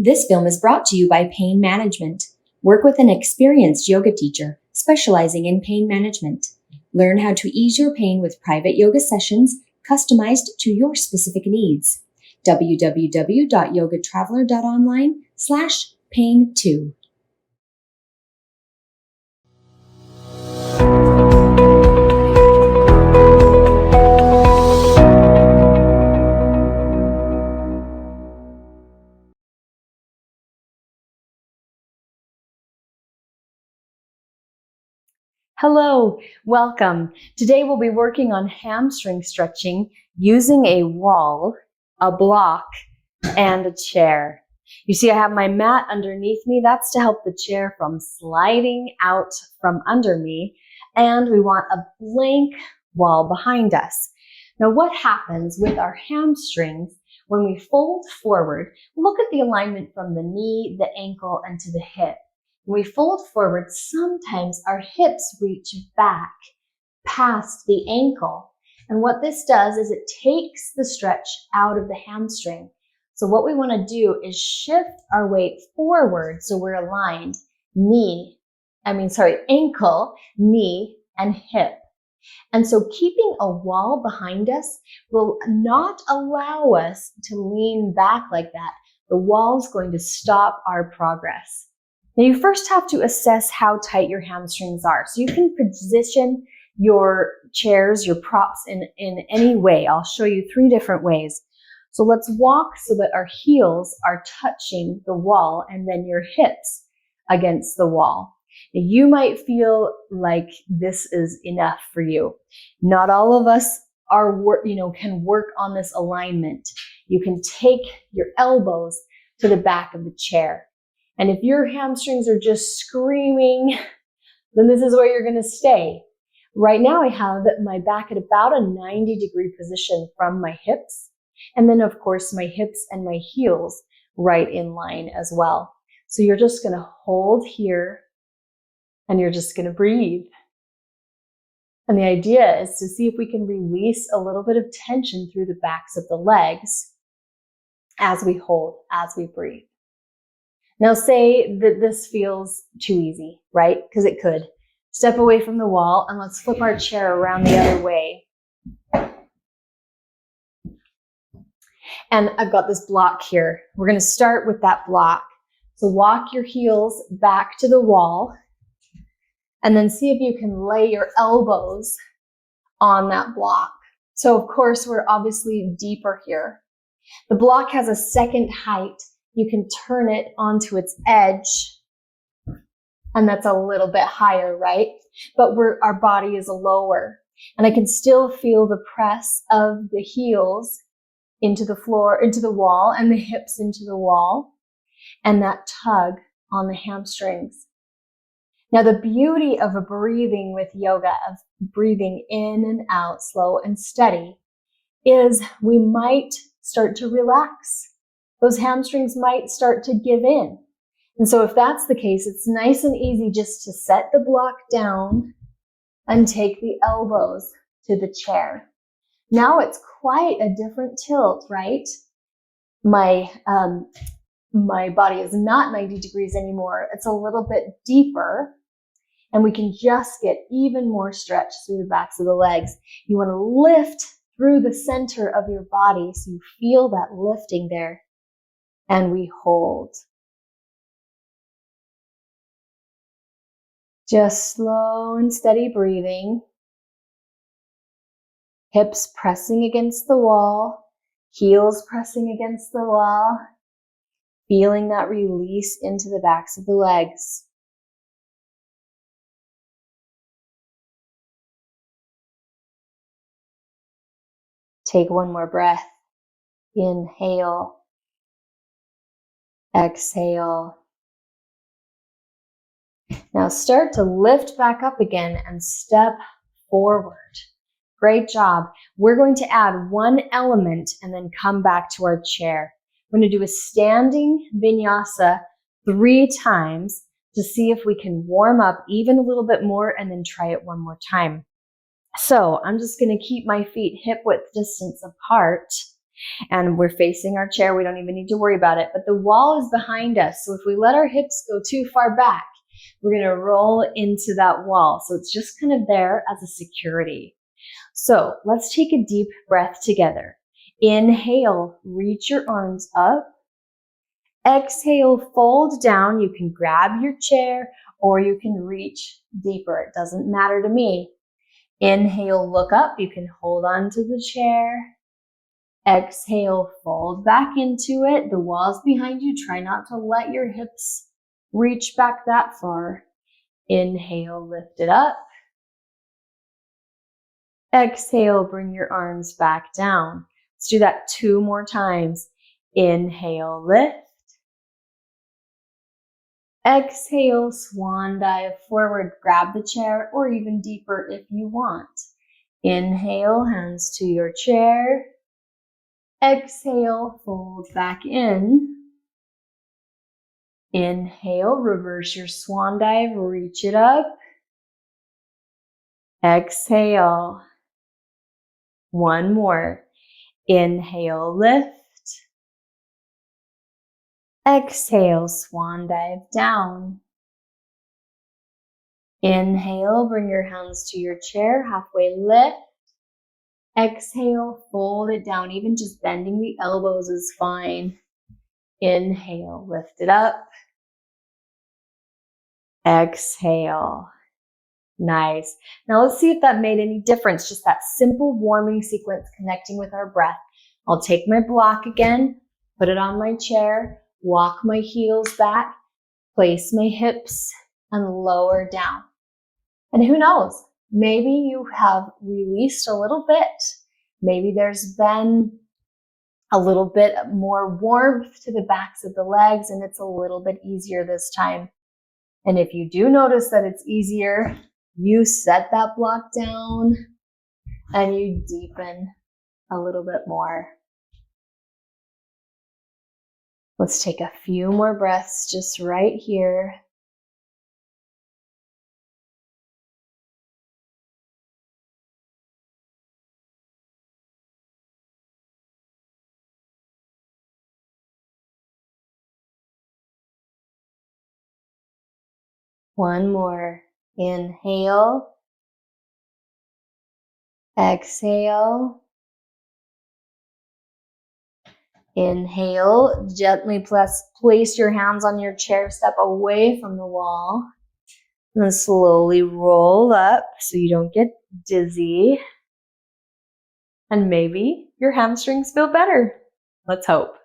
This film is brought to you by Pain Management. Work with an experienced yoga teacher specializing in pain management. Learn how to ease your pain with private yoga sessions customized to your specific needs. www.yogatraveler.online/pain2. Hello, welcome. Today we'll be working on hamstring stretching using a wall, a block, and a chair. You see I have my mat underneath me. That's to help the chair from sliding out from under me. And we want a blank wall behind us. Now what happens with our hamstrings when we fold forward? Look at the alignment from the knee, the ankle, and to the hip. When we fold forward, sometimes our hips reach back past the ankle. And what this does is it takes the stretch out of the hamstring. So what we want to do is shift our weight forward so we're aligned ankle, knee, and hip. And so keeping a wall behind us will not allow us to lean back like that. The wall is going to stop our progress. Now you first have to assess how tight your hamstrings are. So you can position your chairs, your props in any way. I'll show you 3 different ways. So let's walk so that our heels are touching the wall and then your hips against the wall. Now you might feel like this is enough for you. Not all of us can work on this alignment. You can take your elbows to the back of the chair. And if your hamstrings are just screaming, then this is where you're going to stay. Right now I have my back at about a 90-degree position from my hips. And then of course my hips and my heels right in line as well. So you're just going to hold here and you're just going to breathe. And the idea is to see if we can release a little bit of tension through the backs of the legs as we hold, as we breathe. Now say that this feels too easy, right? Because it could. Step away from the wall and let's flip our chair around the other way. And I've got this block here. We're going to start with that block. So walk your heels back to the wall and then see if you can lay your elbows on that block. So of course, we're obviously deeper here. The block has a second height. You can turn it onto its edge, and that's a little bit higher, right? But our body is lower, and I can still feel the press of the heels into the floor, into the wall, and the hips into the wall, and that tug on the hamstrings. Now, the beauty of a breathing with yoga, of breathing in and out, slow and steady, is we might start to relax. Those hamstrings might start to give in. And so if that's the case, it's nice and easy just to set the block down and take the elbows to the chair. Now it's quite a different tilt, right? My body is not 90 degrees anymore. It's a little bit deeper, and we can just get even more stretch through the backs of the legs. You want to lift through the center of your body so you feel that lifting there. And we hold. Just slow and steady breathing. Hips pressing against the wall, heels pressing against the wall, feeling that release into the backs of the legs. Take one more breath. Inhale. Exhale. Now start to lift back up again and step forward. Great job. We're going to add one element and then come back to our chair. We're going to do a standing vinyasa 3 times to see if we can warm up even a little bit more and then try it one more time. So I'm just going to keep my feet hip width distance apart And we're facing our chair. We don't even need to worry about it. But the wall is behind us. So if we let our hips go too far back, we're going to roll into that wall. So it's just kind of there as a security. So let's take a deep breath together. Inhale, reach your arms up. Exhale, fold down. You can grab your chair or you can reach deeper. It doesn't matter to me. Inhale, look up. You can hold on to the chair. Exhale, fold back into it. The wall's behind you. Try not to let your hips reach back that far. Inhale, lift it up. Exhale, bring your arms back down. Let's do that 2 more times. Inhale, lift. Exhale, swan dive forward. Grab the chair or even deeper if you want. Inhale, hands to your chair. Exhale, fold back in. Inhale, reverse your swan dive, reach it up. Exhale. 1 more. Inhale, lift. Exhale, swan dive down. Inhale, bring your hands to your chair, halfway lift. Exhale, fold it down. Even just bending the elbows is fine. Inhale, lift it up. Exhale. Nice. Now let's see if that made any difference. Just that simple warming sequence connecting with our breath. I'll take my block again, put it on my chair, walk my heels back, place my hips, and lower down. And who knows, maybe you have released a little bit. Maybe there's been a little bit more warmth to the backs of the legs and it's a little bit easier this time. And if you do notice that it's easier, you set that block down and you deepen a little bit more. Let's take a few more breaths just right here. One more. Inhale. Exhale. Inhale. Gently place your hands on your chair. Step away from the wall. And then slowly roll up so you don't get dizzy. And maybe your hamstrings feel better. Let's hope.